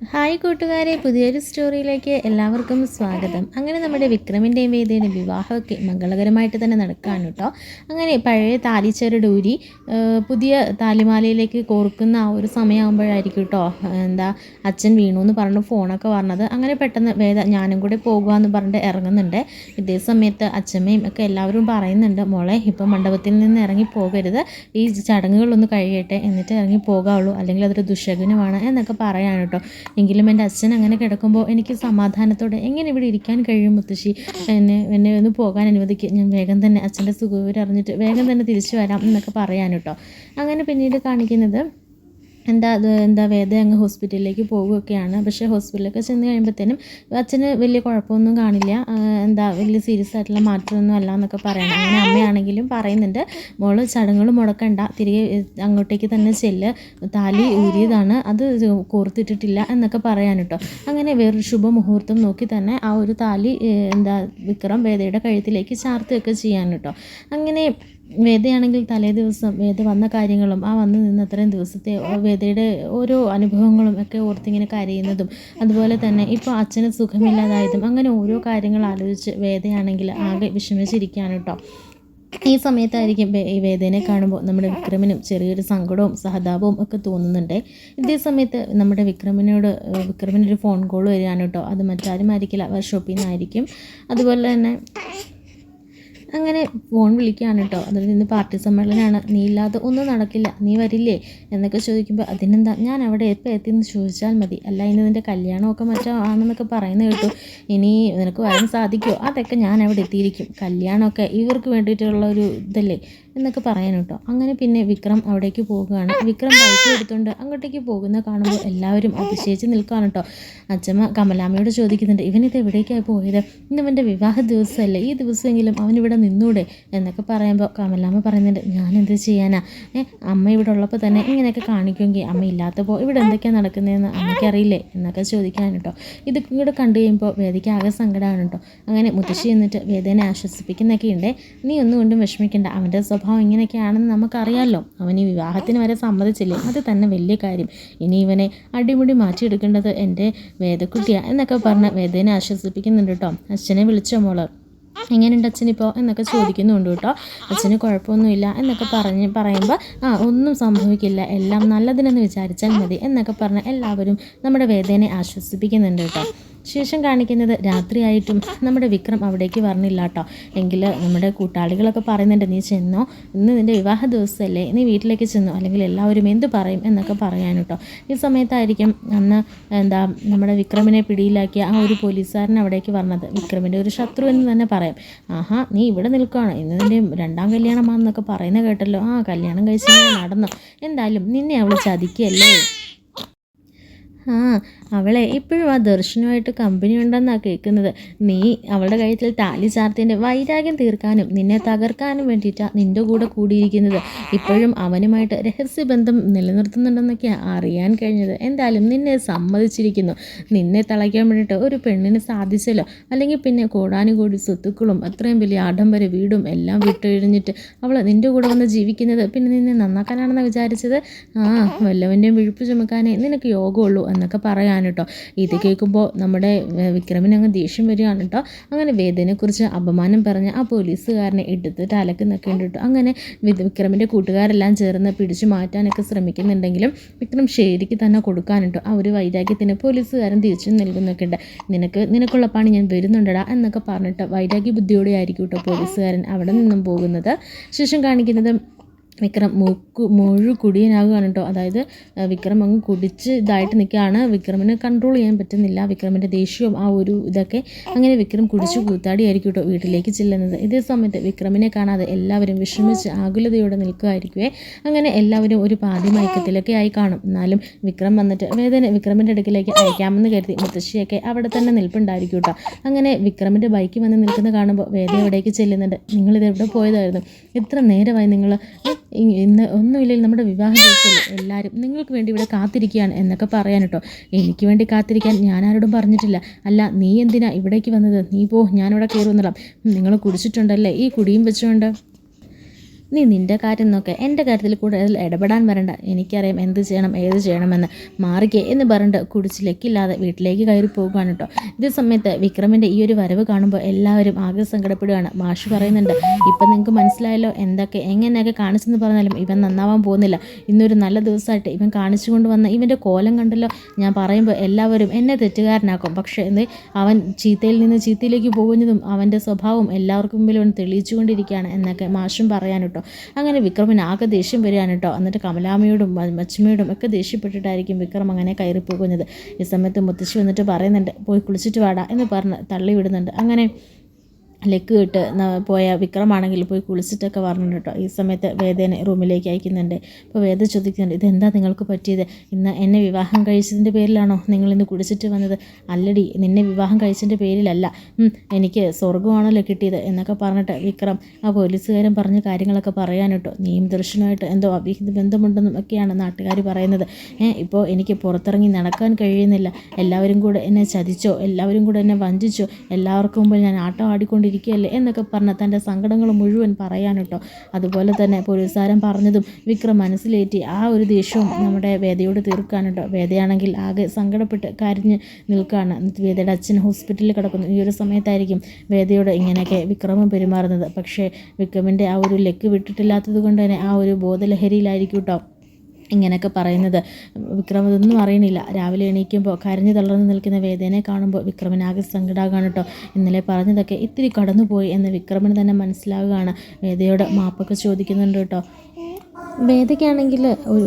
Hi കൂട്ടുകാരെ, പുതിയൊരു സ്റ്റോറിയിലേക്ക് എല്ലാവർക്കും സ്വാഗതം. അങ്ങനെ നമ്മുടെ വിക്രമിൻ്റെയും വേദയുടെയും വിവാഹമൊക്കെ മംഗളകരമായിട്ട് തന്നെ നടക്കുകയാണ് കേട്ടോ. അങ്ങനെ പഴയ താലിച്ചരട് ഊരി പുതിയ താലിമാലയിലേക്ക് കോർക്കുന്ന ആ ഒരു സമയമാകുമ്പോഴായിരിക്കും കേട്ടോ അച്ഛൻ വീണു എന്ന് പറഞ്ഞ് ഫോണൊക്കെ പറഞ്ഞത്. അങ്ങനെ പെട്ടെന്ന് വേദ ഞാനും കൂടെ പോകുകയെന്ന് പറഞ്ഞിട്ട് ഇറങ്ങുന്നുണ്ട്. ഇതേ സമയത്ത് അച്ഛമ്മയും ഒക്കെ എല്ലാവരും പറയുന്നുണ്ട്, മോളെ ഇപ്പം മണ്ഡപത്തിൽ നിന്ന് ഇറങ്ങി പോകരുത്, ഈ ചടങ്ങുകളൊന്ന് കഴിയട്ടെ എന്നിട്ട് ഇറങ്ങി പോകാവുള്ളൂ, അല്ലെങ്കിൽ അതൊരു ദുശകുനമാണ് എന്നൊക്കെ പറയാൻ കേട്ടോ. എങ്കിലും എൻ്റെ അച്ഛൻ അങ്ങനെ കിടക്കുമ്പോൾ എനിക്ക് സമാധാനത്തോടെ എങ്ങനെ ഇവിടെ ഇരിക്കാൻ കഴിയും മുത്തശ്ശി, എന്നെ ഒന്ന് പോകാൻ അനുവദിക്കുക, ഞാൻ വേഗം തന്നെ അച്ഛൻ്റെ സുഖവിവരം അറിഞ്ഞിട്ട് വേഗം തന്നെ തിരിച്ചു വരാം എന്നൊക്കെ പറയാൻ കേട്ടോ. അങ്ങനെ പിന്നീട് കാണിക്കുന്നത് വേദ അങ്ങ് ഹോസ്പിറ്റലിലേക്ക് പോവുകയൊക്കെയാണ്. പക്ഷേ ഹോസ്പിറ്റലിലൊക്കെ ചെന്ന് കഴിയുമ്പോഴത്തേനും അച്ഛന് വലിയ കുഴപ്പമൊന്നും കാണില്ല, വലിയ സീരിയസ് ആയിട്ടുള്ള മാറ്റമൊന്നും അല്ല എന്നൊക്കെ പറയണം. അങ്ങനെ അമ്മയാണെങ്കിലും പറയുന്നുണ്ട്, മോള് ചടങ്ങുകൾ മുടക്കണ്ട, തിരികെ അങ്ങോട്ടേക്ക് തന്നെ ചെല്ല്, താലി ഊരിയതാണ്, അത് കോർത്തിട്ടിട്ടില്ല എന്നൊക്കെ പറയാൻ കേട്ടോ. അങ്ങനെ വേറൊരു ശുഭമുഹൂർത്തം നോക്കി തന്നെ ആ ഒരു താലി വിക്രം വേദയുടെ കഴുത്തിലേക്ക് ചാർത്തുകയൊക്കെ ചെയ്യാൻ കേട്ടോ. അങ്ങനെ വേദയാണെങ്കിൽ തലേ ദിവസം വേദ വന്ന കാര്യങ്ങളും ആ വന്ന് നിന്ന് അത്രയും ദിവസത്തെ വേദയുടെ ഓരോ അനുഭവങ്ങളും ഒക്കെ ഓർത്തിങ്ങനെ കരയുന്നതും, അതുപോലെ തന്നെ ഇപ്പോൾ അച്ഛന് സുഖമില്ലാതായതും, അങ്ങനെ ഓരോ കാര്യങ്ങൾ ആലോചിച്ച് വേദയാണെങ്കിൽ ആകെ വിഷമിച്ചിരിക്കുകയാണ് കേട്ടോ. ഈ സമയത്തായിരിക്കും ഈ വേദനെ കാണുമ്പോൾ നമ്മുടെ വിക്രമിനും ചെറിയൊരു സങ്കടവും സഹതാപവും ഒക്കെ തോന്നുന്നുണ്ട്. ഇതേ സമയത്ത് നമ്മുടെ വിക്രമിനൊരു ഫോൺ കോൾ വരികയാണ് കേട്ടോ. അത് മറ്റാരും ആയിരിക്കില്ല, വർക്ക്ഷോപ്പിൽ നിന്നായിരിക്കും. അതുപോലെ തന്നെ അങ്ങനെ ഫോൺ വിളിക്കുകയാണ് കേട്ടോ. അതിൽ നിന്ന് പാർട്ടി സമ്മേളനമാണ്, നീ ഇല്ലാതെ ഒന്നും നടക്കില്ല, നീ വരില്ലേ എന്നൊക്കെ ചോദിക്കുമ്പോൾ അതിനെന്താ, ഞാൻ അവിടെ എപ്പോൾ എത്തിയെന്ന് ചോദിച്ചാൽ മതി, അല്ല ഇന്ന് നിൻ്റെ കല്യാണമൊക്കെ മറ്റോ ആണെന്നൊക്കെ പറയുന്നത് കേട്ടു, ഇനി നിനക്ക് വരാൻ സാധിക്കുമോ, അതൊക്കെ ഞാൻ അവിടെ എത്തിയിരിക്കും, കല്യാണമൊക്കെ ഇവർക്ക് വേണ്ടിയിട്ടുള്ള ഒരു ഇതല്ലേ എന്നൊക്കെ പറയാൻ കേട്ടോ. അങ്ങനെ പിന്നെ വിക്രം അവിടേക്ക് പോവുകയാണ്. വിക്രം ബൈക്ക് എടുത്തുകൊണ്ട് അങ്ങോട്ടേക്ക് പോകുന്ന കാണുമ്പോൾ എല്ലാവരും അതിശയിച്ച് നിൽക്കുകയാണ് കേട്ടോ. അച്ഛമ്മ കമലാമ്മയോട് ചോദിക്കുന്നുണ്ട്, ഇവനിത് എവിടേക്കാണ് പോയത്, ഇന്നവൻ്റെ വിവാഹ ദിവസമല്ലേ, ഈ ദിവസമെങ്കിലും അവനിവിടെ നിന്നൂടെ എന്നൊക്കെ പറയുമ്പോൾ കമലാമ്മ പറയുന്നുണ്ട്, ഞാനെന്ത് ചെയ്യാനാ, അമ്മ ഇവിടെ ഉള്ളപ്പോൾ തന്നെ ഇങ്ങനെയൊക്കെ കാണിക്കുമെങ്കിൽ അമ്മ ഇല്ലാത്തപ്പോൾ ഇവിടെ എന്തൊക്കെയാണ് നടക്കുന്നതെന്ന് അമ്മയ്ക്കറിയില്ലേ എന്നൊക്കെ ചോദിക്കാൻ കേട്ടോ. ഇത് കൂടെ കണ്ടു കഴിയുമ്പോൾ വേദയ്ക്ക് ആകെ സങ്കടമാണ് കേട്ടോ. അങ്ങനെ മുത്തശ്ശി എന്നിട്ട് വേദനെ ആശ്വസിപ്പിക്കുന്നൊക്കെ ഉണ്ട്, നീ ഒന്നുകൊണ്ടും വിഷമിക്കേണ്ട, അവൻ്റെ സ്വഭാവം ഇങ്ങനെയൊക്കെയാണെന്ന് നമുക്കറിയാമല്ലോ, അവൻ ഈ വിവാഹത്തിന് വരെ സമ്മതിച്ചില്ലേ, അത് തന്നെ വലിയ കാര്യം, ഇനി ഇവനെ അടിമുടി മാറ്റിയെടുക്കേണ്ടത് എൻ്റെ വേദക്കുട്ടിയാണ് എന്നൊക്കെ പറഞ്ഞ് വേദനെ ആശ്വസിപ്പിക്കുന്നുണ്ട് കേട്ടോ. അച്ഛനെ വിളിച്ചോ മോള്, എങ്ങനെയുണ്ട് അച്ഛനിപ്പോൾ എന്നൊക്കെ ചോദിക്കുന്നുണ്ട് കേട്ടോ. അച്ഛന് കുഴപ്പമൊന്നുമില്ല എന്നൊക്കെ പറയുമ്പോൾ ഒന്നും സംഭവിക്കില്ല, എല്ലാം നല്ലതിനെന്ന് വിചാരിച്ചാൽ മതി എന്നൊക്കെ പറഞ്ഞ് എല്ലാവരും നമ്മുടെ വേദനെ ആശ്വസിപ്പിക്കുന്നുണ്ട് കേട്ടോ. ശേഷം കാണിക്കുന്നത് രാത്രിയായിട്ടും നമ്മുടെ വിക്രം അവിടേക്ക് വരണില്ല കേട്ടോ. എങ്കിൽ നമ്മുടെ കൂട്ടാളികളൊക്കെ പറയുന്നുണ്ട്, നീ ചെന്നോ, ഇന്ന് നിൻ്റെ വിവാഹ ദിവസമല്ലേ, നീ വീട്ടിലേക്ക് ചെന്നോ, അല്ലെങ്കിൽ എല്ലാവരും എന്ത് പറയും എന്നൊക്കെ പറയാൻ കേട്ടോ. ഈ സമയത്തായിരിക്കും അന്ന് നമ്മുടെ വിക്രമിനെ പിടിയിലാക്കിയ ആ ഒരു പോലീസുകാരൻ അവിടേക്ക് വന്നത്, വിക്രമിൻ്റെ ഒരു ശത്രു എന്ന് തന്നെ പറയാം. ആഹാ, നീ ഇവിടെ നിൽക്കുകയാണ്, ഇന്ന് നിൻ്റെ രണ്ടാം കല്യാണമാണെന്നൊക്കെ പറയുന്നത് കേട്ടല്ലോ, കല്യാണം കഴിച്ച് നടന്നു, എന്തായാലും നിന്നെ അവൾ ചതിക്കുകയല്ലേ, അവളെ ഇപ്പോഴും ആ ദർശനമായിട്ട് കമ്പനി ഉണ്ടെന്നാണ് കേൾക്കുന്നത്, നീ അവളുടെ കഴുത്തിൽ താലി ചാർത്തിൻ്റെ വൈരാഗ്യം തീർക്കാനും നിന്നെ തകർക്കാനും വേണ്ടിയിട്ടാണ് നിൻ്റെ കൂടെ കൂടിയിരിക്കുന്നത്, ഇപ്പോഴും അവനുമായിട്ട് രഹസ്യബന്ധം നിലനിർത്തുന്നുണ്ടെന്നൊക്കെയാണ് അറിയാൻ കഴിഞ്ഞത്, എന്തായാലും നിന്നെ സമ്മതിച്ചിരിക്കുന്നു, നിന്നെ തളയ്ക്കാൻ വേണ്ടിയിട്ട് ഒരു പെണ്ണിന് സാധിച്ചല്ലോ, അല്ലെങ്കിൽ പിന്നെ കോടാനുകോടി സ്വത്തുക്കളും അത്രയും വലിയ ആഡംബര വീടും എല്ലാം വിട്ടൊഴിഞ്ഞിട്ട് അവൾ നിൻ്റെ കൂടെ വന്ന് ജീവിക്കുന്നത് പിന്നെ നിന്നെ നന്നാക്കാനാണെന്ന് വിചാരിച്ചത്, വല്ലവൻ്റെയും വിഴുപ്പ് ചുമക്കാനേ നിനക്ക് യോഗമുള്ളൂ എന്നൊക്കെ പറയാൻ കേട്ടോ. ഇത് കേൾക്കുമ്പോൾ നമ്മുടെ വിക്രമിന് അങ്ങ് ദേഷ്യം വരികയാണ് കേട്ടോ. അങ്ങനെ വേദനെക്കുറിച്ച് അപമാനം പറഞ്ഞ് ആ പോലീസുകാരനെ എടുത്തിട്ട് അലക്കുന്നൊക്കെ ഉണ്ട് കേട്ടോ. അങ്ങനെ വിക്രമിൻ്റെ കൂട്ടുകാരെല്ലാം ചേർന്ന് പിടിച്ചു മാറ്റാനൊക്കെ ശ്രമിക്കുന്നുണ്ടെങ്കിലും വിക്രം ശരിക്ക് തന്നെ കൊടുക്കാൻ കേട്ടോ. ആ ഒരു വൈരാഗ്യത്തിന് പോലീസുകാരൻ തിരിച്ചു നൽകുന്നൊക്കെ ഉണ്ട്. നിനക്കുള്ള പണി ഞാൻ വരുന്നുണ്ടടാ എന്നൊക്കെ പറഞ്ഞിട്ട് വൈരാഗ്യ ബുദ്ധിയോടെ ആയിരിക്കും കേട്ടോ പോലീസുകാരൻ അവിടെ നിന്നും പോകുന്നത്. ശേഷം കാണിക്കുന്നത് വിക്രം കുടിയനാകുകയാണ് കേട്ടോ. അതായത് വിക്രം അങ്ങ് കുടിച്ച് ഇതായിട്ട് നിൽക്കുകയാണ്, വിക്രമിന് കൺട്രോൾ ചെയ്യാൻ പറ്റുന്നില്ല, വിക്രമിൻ്റെ ദേഷ്യവും ആ ഒരു ഇതൊക്കെ. അങ്ങനെ വിക്രം കുടിച്ച് കൂത്താടിയായിരിക്കും കേട്ടോ വീട്ടിലേക്ക് ചെല്ലുന്നത്. ഇതേ സമയത്ത് വിക്രമിനെ കാണാതെ എല്ലാവരും വിഷമിച്ച് ആകുലതയോടെ നിൽക്കുകയായിരിക്കുമേ. അങ്ങനെ എല്ലാവരും ഒരു പാതി മയക്കത്തിലൊക്കെ ആയി കാണും. എന്നാലും വിക്രം വന്നിട്ട് വിക്രമിൻ്റെ അടുക്കിലേക്ക് അയക്കാമെന്ന് കരുതി മുത്തശ്ശിയൊക്കെ അവിടെ തന്നെ നിൽപ്പുണ്ടായിരിക്കും കേട്ടോ. അങ്ങനെ വിക്രമിൻ്റെ ബൈക്ക് വന്ന് നിൽക്കുന്ന കാണുമ്പോൾ വേദ എവിടേക്ക് ചെല്ലുന്നുണ്ട്, നിങ്ങളിത് എവിടെ പോയതായിരുന്നു, എത്ര നേരമായി നിങ്ങൾ, ഇന്ന് ഒന്നുമില്ലെങ്കിൽ നമ്മുടെ വിവാഹ ദിവസമല്ലേ, എല്ലാവരും നിങ്ങൾക്ക് വേണ്ടി ഇവിടെ കാത്തിരിക്കുകയാണ് എന്നൊക്കെ പറയാൻ കേട്ടോ. എനിക്ക് വേണ്ടി കാത്തിരിക്കാൻ ഞാൻ ആരോടും പറഞ്ഞിട്ടില്ല, അല്ല നീ എന്തിനാ ഇവിടേക്ക് വന്നത്, നീ പോ, ഞാനിവിടെ കയറുന്നില്ല, നിങ്ങൾ കുടിച്ചിട്ടുണ്ടല്ലേ ഈ കുടിയും വെച്ചുകൊണ്ട് നീ നിൻ്റെ കാര്യം നോക്ക്, എൻ്റെ കാര്യത്തിൽ കൂടുതൽ ഇടപെടാൻ വരണ്ട, എനിക്കറിയാം എന്ത് ചെയ്യണം ഏത് ചെയ്യണമെന്ന്, മാറിക്കേ എന്ന് പറഞ്ഞിട്ട് കുടിച്ച് ലക്കില്ലാതെ വീട്ടിലേക്ക് കയറി പോകുകയാണ് കേട്ടോ. ഇതേ സമയത്ത് വിക്രമിൻ്റെ ഈ ഒരു വരവ് കാണുമ്പോൾ എല്ലാവരും ആകെ സങ്കടപ്പെടുകയാണ്. മാഷ് പറയുന്നുണ്ട്, ഇപ്പം നിങ്ങൾക്ക് മനസ്സിലായല്ലോ എങ്ങനെയൊക്കെ കാണിച്ചെന്ന് പറഞ്ഞാലും ഇവൻ നന്നാവാൻ പോകുന്നില്ല. ഇന്നൊരു നല്ല ദിവസമായിട്ട് ഇവൻ കാണിച്ചു കൊണ്ടുവന്ന ഇവൻ്റെ കോലം കണ്ടല്ലോ, ഞാൻ പറയുമ്പോൾ എല്ലാവരും എന്നെ തെറ്റുകാരനാക്കും. പക്ഷേ അവൻ ചീത്തയിൽ നിന്ന് ചീത്തയിലേക്ക് പോകുന്നതും അവൻ്റെ സ്വഭാവം എല്ലാവർക്കും മുമ്പിൽ അവൻ തെളിയിച്ചുകൊണ്ടിരിക്കുകയാണ് എന്നൊക്കെ മാഷും പറയാൻ കേട്ടോ. അങ്ങനെ വിക്രമിന് ആകെ ദേഷ്യം വരികയാണ് കേട്ടോ. എന്നിട്ട് കമലാമ്മയോടും മച്ചുമ്മയോടും ഒക്കെ ദേഷ്യപ്പെട്ടിട്ടായിരിക്കും വിക്രം അങ്ങനെ കയറി പോകുന്നത്. ഈ സമയത്ത് മുത്തശ്ശി വന്നിട്ട് പറയുന്നുണ്ട്, പോയി കുളിച്ചിട്ട് വാടാ എന്ന് പറഞ്ഞ് തള്ളി വിടുന്നുണ്ട്. അങ്ങനെ ലെക്ക് ഇട്ട് പോയ വിക്രമാണെങ്കിൽ പോയി കുളിച്ചിട്ടൊക്കെ പറഞ്ഞിട്ട് കേട്ടോ. ഈ സമയത്ത് വേദേനെ റൂമിലേക്ക് അയക്കുന്നുണ്ട്. അപ്പോൾ വേദ ചോദിക്കുന്നുണ്ട്, ഇതെന്താ നിങ്ങൾക്ക് പറ്റിയത്? ഇന്ന് എന്നെ വിവാഹം കഴിച്ചതിൻ്റെ പേരിലാണോ നിങ്ങളിന്ന് കുളിച്ചിട്ട് വന്നത്? അല്ലടി, നിന്നെ വിവാഹം കഴിച്ചതിൻ്റെ പേരിലല്ല, എനിക്ക് സ്വർഗമാണല്ലോ കിട്ടിയത് എന്നൊക്കെ പറഞ്ഞിട്ട് വിക്രം ആ പോലീസുകാരൻ പറഞ്ഞ കാര്യങ്ങളൊക്കെ പറയാൻ കേട്ടോ. നീയും ദർശനമായിട്ട് എന്തോ അവിഹിത ബന്ധമുണ്ടെന്നും ഒക്കെയാണ് നാട്ടുകാർ പറയുന്നത്. ഇപ്പോൾ എനിക്ക് പുറത്തിറങ്ങി നടക്കാൻ കഴിയുന്നില്ല, എല്ലാവരും കൂടെ എന്നെ ചതിച്ചോ, എല്ലാവരും കൂടെ എന്നെ വഞ്ചിച്ചോ, എല്ലാവർക്കും മുമ്പിൽ ഞാൻ ആട്ടം ആടിക്കൊണ്ടിരിക്കുകയല്ലേ എന്നൊക്കെ പറഞ്ഞ് തൻ്റെ സങ്കടങ്ങൾ മുഴുവൻ പറയാൻ കേട്ടോ. അതുപോലെ തന്നെ പോലീസുകാരൻ പറഞ്ഞതും വിക്രം മനസ്സിലേറ്റി ആ ഒരു ദേഷ്യവും നമ്മുടെ വേദയോട് തീർക്കാൻ കേട്ടോ. വേദയാണെങ്കിൽ ആകെ സങ്കടപ്പെട്ട് കരഞ്ഞ് നിൽക്കുകയാണ്. വേദയുടെ അച്ഛൻ ഹോസ്പിറ്റലിൽ കിടക്കുന്നു. ഈ ഒരു സമയത്തായിരിക്കും വേദയോട് ഇങ്ങനെയൊക്കെ വിക്രമം പെരുമാറുന്നത്. പക്ഷേ വിക്രമിൻ്റെ ആ ഒരു ലെക്ക് വിട്ടിട്ടില്ലാത്തത് കൊണ്ട് തന്നെ ആ ഒരു ബോധലഹരിയിലായിരിക്കും കേട്ടോ ഇങ്ങനെയൊക്കെ പറയുന്നത്. വിക്രം അതൊന്നും അറിയണില്ല. രാവിലെ എണീക്കുമ്പോൾ കരഞ്ഞു തളർന്ന് നിൽക്കുന്ന വേദനെ കാണുമ്പോൾ വിക്രമിനാകെ സങ്കടമാകാണ് കേട്ടോ. ഇന്നലെ പറഞ്ഞതൊക്കെ ഇത്തിരി കടന്നുപോയി എന്ന് വിക്രമിന് തന്നെ മനസ്സിലാവുകയാണ്. വേദയോട് മാപ്പൊക്കെ ചോദിക്കുന്നുണ്ട് കേട്ടോ. വേദയ്ക്കാണെങ്കിൽ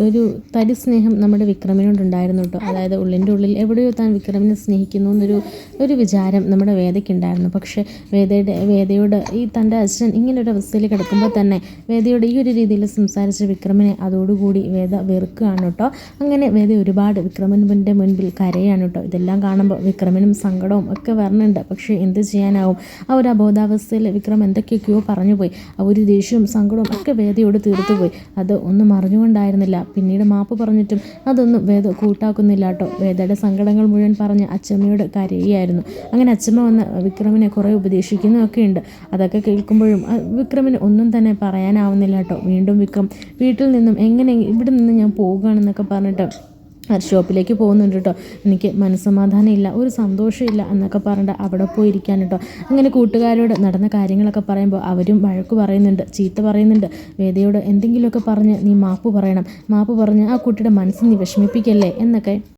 ഒരു തരി സ്നേഹം നമ്മുടെ വിക്രമിനോടുണ്ടായിരുന്നു കേട്ടോ. അതായത് ഉള്ളിൻ്റെ ഉള്ളിൽ എവിടെയോ താൻ വിക്രമിനെ സ്നേഹിക്കുന്നു എന്നൊരു വിചാരം നമ്മുടെ വേദയ്ക്കുണ്ടായിരുന്നു. പക്ഷേ വേദയോട് ഈ തൻ്റെ അച്ഛൻ ഇങ്ങനൊരു അവസ്ഥയിൽ കിടക്കുമ്പോൾ തന്നെ വേദയോട് ഈ ഒരു രീതിയിൽ സംസാരിച്ച വിക്രമിനെ അതോടുകൂടി വേദ വെറുക്കുകയാണ് കേട്ടോ. അങ്ങനെ വേദ ഒരുപാട് വിക്രമിൻ്റെ മുൻപിൽ കരയാണ് കേട്ടോ. ഇതെല്ലാം കാണുമ്പോൾ വിക്രമിനും സങ്കടവും ഒക്കെ വരുന്നുണ്ട്. പക്ഷേ എന്ത് ചെയ്യാനാവും, ആ ഒരു അബോധാവസ്ഥയിൽ വിക്രം എന്തൊക്കെയൊക്കെയോ പറഞ്ഞുപോയി. ആ ഒരു ദേഷ്യവും സങ്കടവും ഒക്കെ വേദയോട് തീർത്തുപോയി. അത് ഒന്നും അറിഞ്ഞുകൊണ്ടായിരുന്നില്ല. പിന്നീട് മാപ്പ് പറഞ്ഞിട്ടും അതൊന്നും വേദ കൂട്ടാക്കുന്നില്ല കേട്ടോ. വേദയുടെ സങ്കടങ്ങൾ മുഴുവൻ പറഞ്ഞ് അച്ചമ്മയോട് കരയുകയായിരുന്നു. അങ്ങനെ അച്ചമ്മ വന്ന് വിക്രമിനെ കുറേ ഉപദേശിക്കുന്നതൊക്കെ ഉണ്ട്. അതൊക്കെ കേൾക്കുമ്പോഴും വിക്രമിന് ഒന്നും തന്നെ പറയാനാവുന്നില്ല കേട്ടോ. വീണ്ടും വിക്രം വീട്ടിൽ നിന്നും എങ്ങനെ ഇവിടെ നിന്ന് ഞാൻ പോകുകയാണെന്നൊക്കെ പറഞ്ഞിട്ട് ഷോപ്പിലേക്ക് പോകുന്നുണ്ട് കേട്ടോ. എനിക്ക് മനസ്സമാധാനം ഇല്ല, ഒരു സന്തോഷമില്ല എന്നൊക്കെ പറഞ്ഞിട്ട് അവിടെ പോയിരിക്കാൻ കേട്ടോ. അങ്ങനെ കൂട്ടുകാരോട് നടന്ന കാര്യങ്ങളൊക്കെ പറയുമ്പോൾ അവരും വഴക്ക് പറയുന്നുണ്ട്, ചീത്ത പറയുന്നുണ്ട്. വേദയോട് എന്തെങ്കിലുമൊക്കെ പറഞ്ഞ് നീ മാപ്പ് പറയണം, മാപ്പ് പറഞ്ഞ് ആ കുട്ടിയുടെ മനസ്സ് നീ വിഷമിപ്പിക്കല്ലേ എന്നൊക്കെ